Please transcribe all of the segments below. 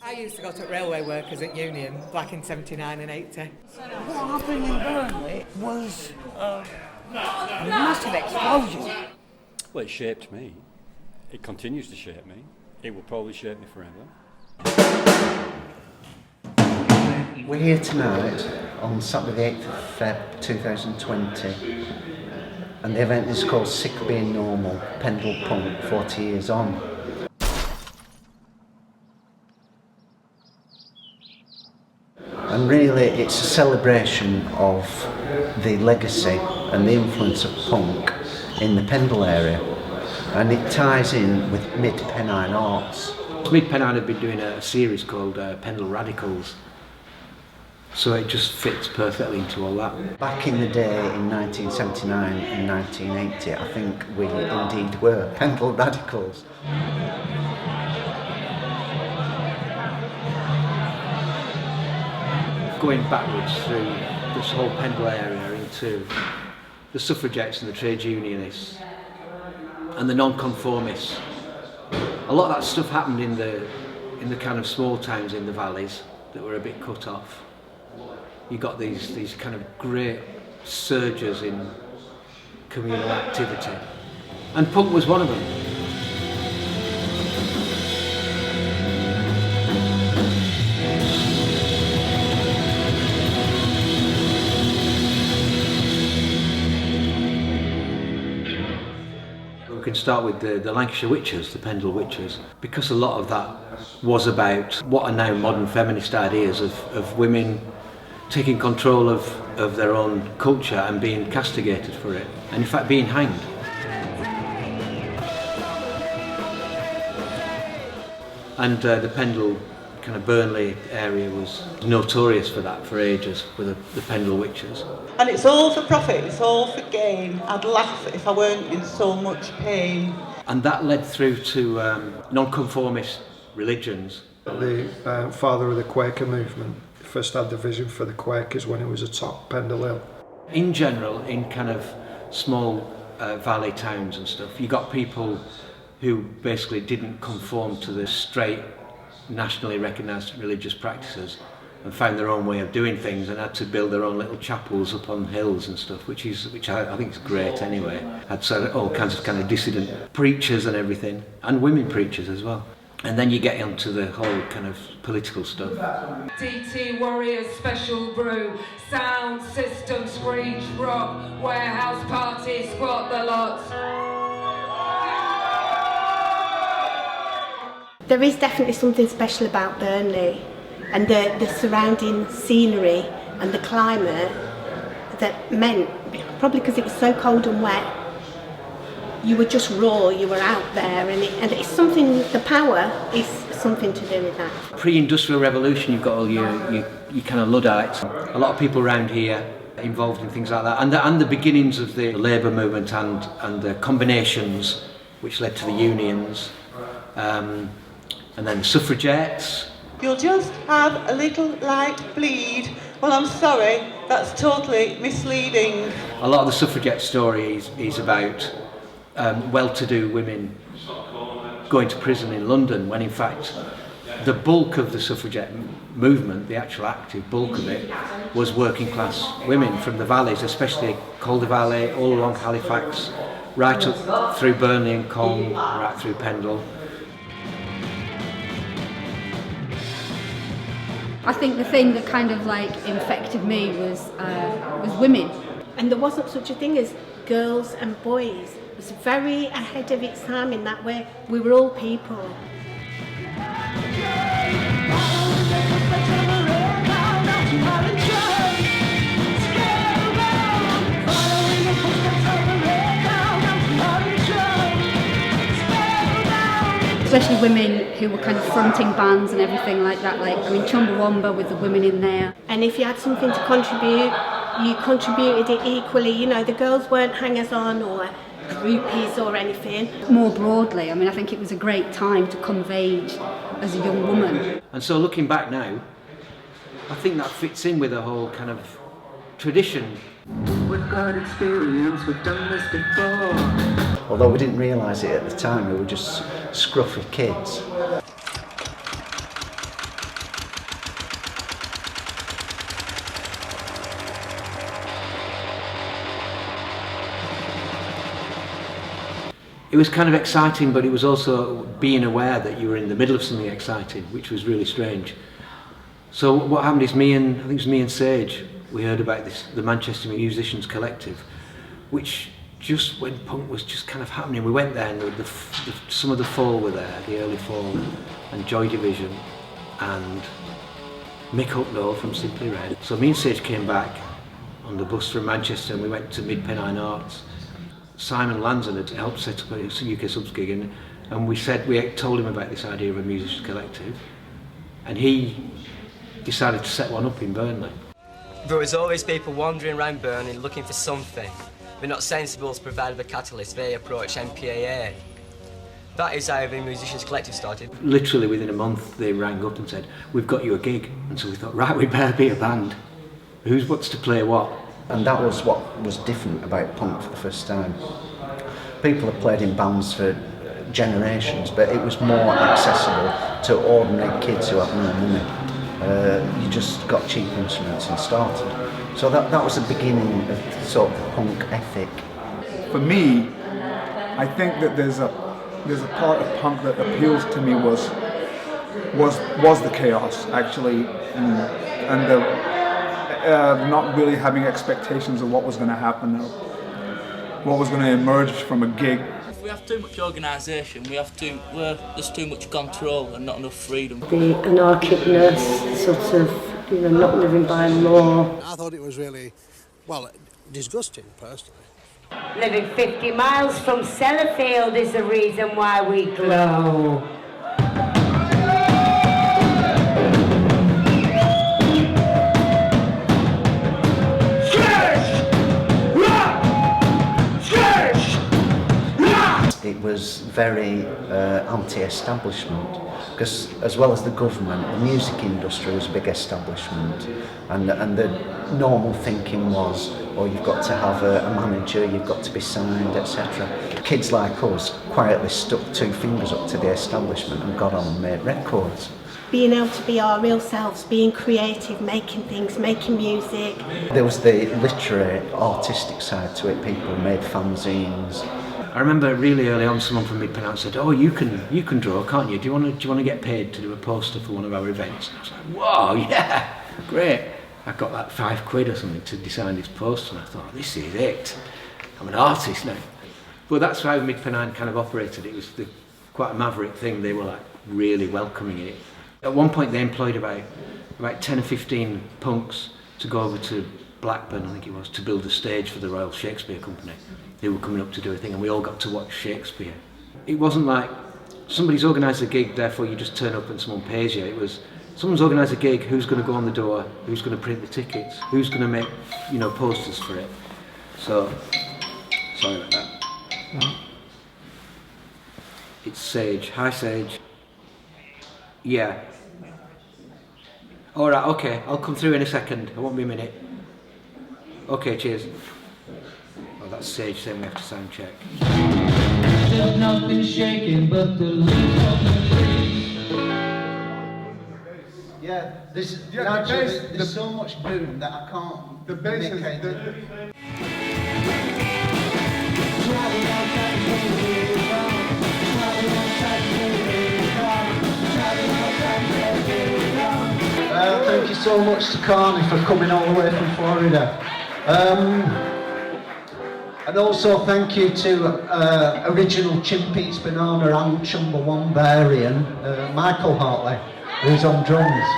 I used to go to railway workers at Union back in 79 and 80. What happened in Burnley was a massive explosion. Well, it shaped me. It continues to shape me. It will probably shape me forever. We're here tonight on Saturday the 8th of Feb 2020, and the event is called Sick of Being Normal, Pendle Punk 40 years on. And really it's a celebration of the legacy and the influence of punk in the Pendle area, and it ties in with Mid Pennine Arts. Mid Pennine have been doing a series called Pendle Radicals, so it just fits perfectly into all that. Back in the day in 1979 and 1980, I think we indeed were Pendle Radicals. Going backwards through this whole Pendle area into the suffragettes and the trade unionists and the nonconformists. A lot of that stuff happened in the kind of small towns in the valleys that were a bit cut off. You got these kind of great surges in communal activity, and punk was one of them. We can start with the Lancashire witches, the Pendle witches, because a lot of that was about what are now modern feminist ideas of women taking control of their own culture and being castigated for it, and in fact being hanged. And the Pendle kind of Burnley area was notorious for that for ages, with the Pendle witches. And it's all for profit, it's all for gain. I'd laugh if I weren't in so much pain. And that led through to nonconformist religions. The father of the Quaker movement first had the vision for the Quakers when he was atop Pendle Hill. In general, in kind of small valley towns and stuff, you got people who basically didn't conform to the straight, nationally recognised religious practices and found their own way of doing things and had to build their own little chapels up on hills and stuff, which I think is great anyway. Had sort of all kinds of kind of dissident preachers and everything, and women preachers as well. And then you get onto the whole kind of political stuff. DT Warriors Special Brew, sound system, screech rock, warehouse party, squat the lot. There is definitely something special about Burnley and the surrounding scenery and the climate that meant, probably because it was so cold and wet, you were just raw, you were out there, and it's something, the power is something to do with that. Pre-industrial revolution, you've got all your kind of Luddites, a lot of people around here involved in things like that, and the beginnings of the labour movement and the combinations which led to the unions, and then suffragettes. You'll just have a little light bleed. Well, I'm sorry, that's totally misleading. A lot of the suffragette story is about well-to-do women going to prison in London, when in fact the bulk of the suffragette movement, the actual active bulk of it, was working class women from the valleys, especially Calder Valley, all along Halifax, right up through Burnley and Cong, right through Pendle. I think the thing that kind of like infected me was women. And there wasn't such a thing as girls and boys. It was very ahead of its time in that way. We were all people. Especially women who were kind of fronting bands and everything like that. Like, I mean, Chumbawamba with the women in there. And if you had something to contribute, you contributed it equally. You know, the girls weren't hangers-on or groupies or anything. More broadly, I mean, I think it was a great time to come of age as a young woman. And so looking back now, I think that fits in with the whole kind of tradition. We've got experience, we've done this before. Although we didn't realise it at the time, we were just scruffy kids. it was kind of exciting, but it was also being aware that you were in the middle of something exciting, which was really strange. So what happened is I think it was me and Sage, we heard about the Manchester Musicians Collective, which just when punk was just kind of happening, we went there and some of the Fall were there, the early Fall, and Joy Division, and Mick Hucknall from Simply Red. So me and Sage came back on the bus from Manchester and we went to Mid Pennine Arts. Simon Lanson had helped set up a UK subs gig, and we told him about this idea of a musicians collective, and he decided to set one up in Burnley. There was always people wandering around Burnley looking for something, but not sensible to provide a catalyst. They approached MPAA. That is how the musicians collective started. Literally within a month they rang up and said, "We've got you a gig." And so we thought, right, we better be a band. What's to play what? And that was what was different about punk for the first time. People have played in bands for generations, but it was more accessible to ordinary kids who have no money. You just got cheap instruments and started. So that was the beginning of sort of punk ethic. For me, I think that there's a part of punk that appeals to me was the chaos, actually, and the not really having expectations of what was going to happen or what was going to emerge from a gig. If we have too much organisation, there's too much control and not enough freedom. The anarchicness, sort of, not living by law. I thought it was really, disgusting, personally. Living 50 miles from Sellafield is the reason why we glow. It was very anti-establishment, because as well as the government, the music industry was a big establishment, and the normal thinking was, you've got to have a manager, you've got to be signed, etc. Kids like us quietly stuck two fingers up to the establishment and got on and made records. Being able to be our real selves, being creative, making things, making music. There was the literary, artistic side to it. People made fanzines. I remember really early on someone from Mid Pennine Arts said, "Oh, you can draw, can't you? Do you want to get paid to do a poster for one of our events?" And I was like, "Whoa, yeah, great!" I got like £5 or something to design this poster, and I thought, "This is it. I'm an artist now." But that's how Mid Pennine kind of operated. It was quite a maverick thing. They were like really welcoming it. At one point, they employed about 10 or 15 punks to go over to Blackburn, I think it was, to build a stage for the Royal Shakespeare Company. They were coming up to do a thing, and we all got to watch Shakespeare. It wasn't like somebody's organised a gig, therefore you just turn up and someone pays you. It was someone's organised a gig, who's going to go on the door, who's going to print the tickets, who's going to make posters for it. So, sorry about that. It's Sage. Hi, Sage. Yeah. All right. Okay. I'll come through in a second. It won't be a minute. Okay. Cheers. Oh, that's Sage saying we have to sound check. There's nothing shaking but the leaves on the trees. Yeah, there's so much boom that I can't. The bass is thank you so much to Carney for coming all the way from Florida. And also thank you to original Chimpeats Banana and Chumbawambarian, Michael Hartley, who's on drums.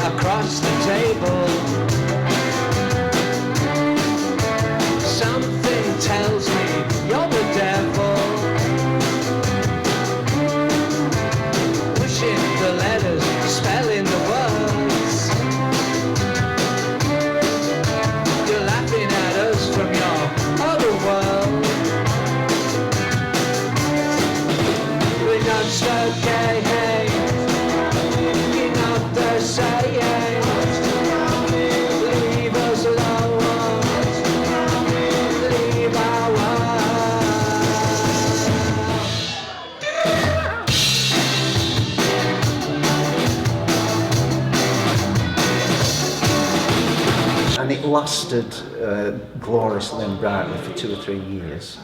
Across the table, something tells me you're the devil, pushing the letters, spell lasted gloriously and brightly for 2 or 3 years,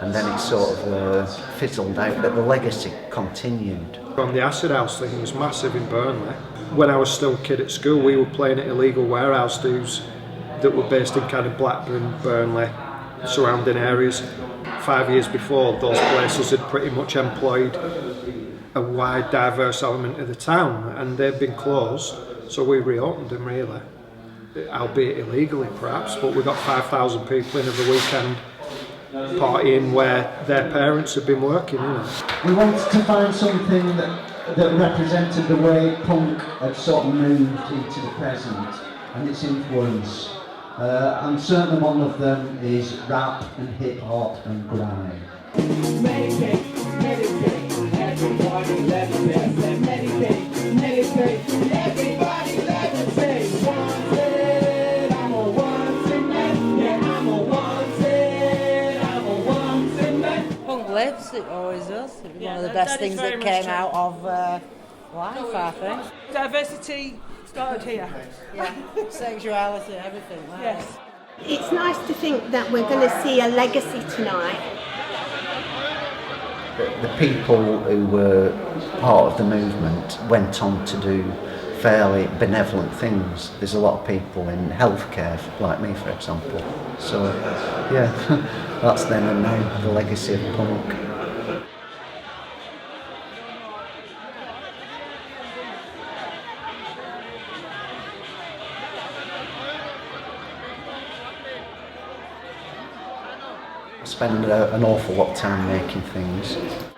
and then it sort of fizzled out, but the legacy continued. On the acid house thing, it was massive in Burnley. When I was still a kid at school, we were playing at illegal warehouse dues that were based in kind of Blackburn, Burnley, surrounding areas. 5 years before, those places had pretty much employed a wide, diverse element of the town, and they've been closed, so we reopened them really, albeit illegally perhaps, but we got 5,000 people in every weekend partying where their parents had been working, you know. We wanted to find something that represented the way punk had sort of moved into the present and its influence. And certainly one of them is rap and hip hop and grime. Meditate, meditate, everybody levitate, meditate, meditate, everybody levitate. Wanted, I'm a wanted man, yeah, I'm a wanted man. Punk lives, it always does. It was one of the best things that came out of life, I think. Diversity started here. Yeah, sexuality, everything. Like yes. It's nice to think that we're going to see a legacy tonight. The people who were part of the movement went on to do fairly benevolent things. There's a lot of people in healthcare, like me for example. So, yeah, that's then and now, the legacy of punk. I spend an awful lot of time making things.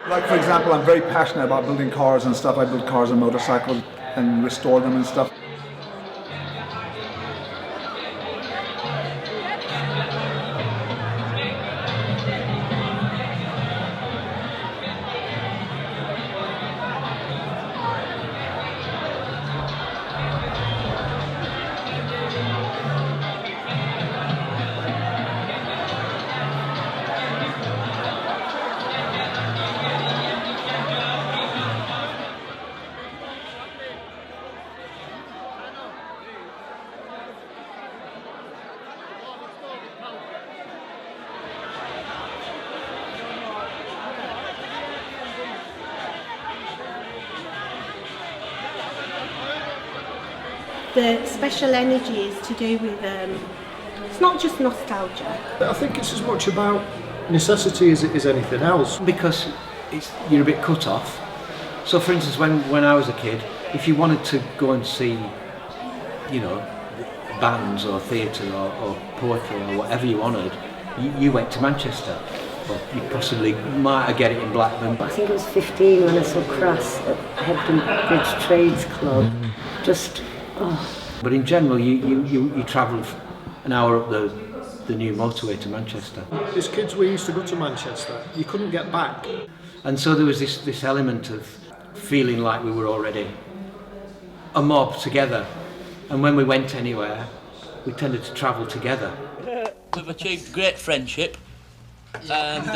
Like for example, I'm very passionate about building cars and stuff. I build cars and motorcycles and restore them and stuff. The special energy is to do with, it's not just nostalgia. I think it's as much about necessity as it is anything else. Because you're a bit cut off. So for instance, when I was a kid, if you wanted to go and see, you know, bands or theatre or poetry or whatever you wanted, you went to Manchester. Or you possibly might get it in Blackburn. I think it was 15 when I saw Crass at Hebden Bridge Trades Club. Just, oh. But in general, you travelled an hour up the new motorway to Manchester. As kids, we used to go to Manchester. You couldn't get back. And so there was this element of feeling like we were already a mob together. And when we went anywhere, we tended to travel together. We've achieved great friendship. And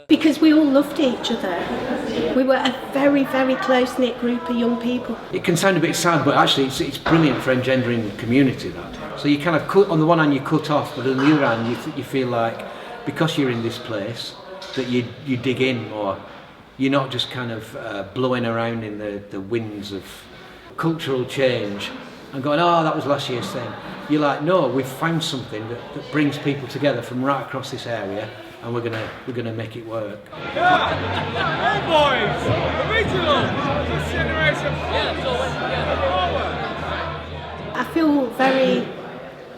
because we all loved each other. We were a very, very close-knit group of young people. It can sound a bit sad, but actually it's brilliant for engendering community, that. So you kind of cut, on the one hand you cut off, but on the other hand you feel like, because you're in this place, that you dig in more. You're not just kind of blowing around in the winds of cultural change and going, oh, that was last year's thing. You're like, no, we've found something that brings people together from right across this area, and we're gonna make it work. Hey boys, original, this generation. I feel very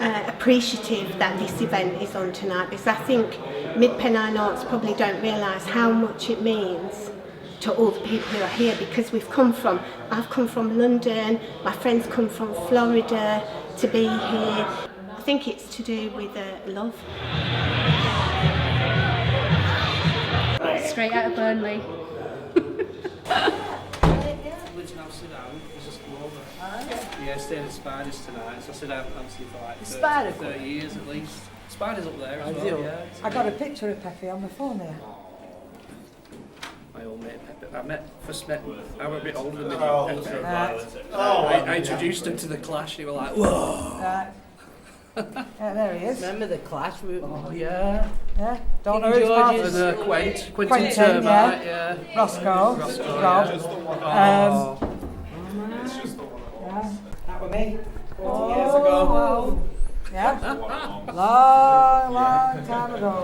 appreciative that this event is on tonight, because I think Mid Pennine Arts probably don't realise how much it means to all the people who are here, because I've come from London, my friends come from Florida to be here. I think it's to do with love. Straight out of Burnley. Yeah, staying at Spiders tonight, so I said I haven't fancied for like 30 years at least. Spiders up there as well, yeah. I got a picture of Peppy on my phone there. My old mate Peppy. I was a bit older than me. I introduced him to the Clash, they were like, whoa! Right. Yeah, there he is. Remember the Clash? Oh, yeah. Yeah. Don't King know who's George's. part. Quentin Termite, yeah. Roscoe. Rob. Yeah. That was me. 40 years ago. Wow. Yeah. Long time ago.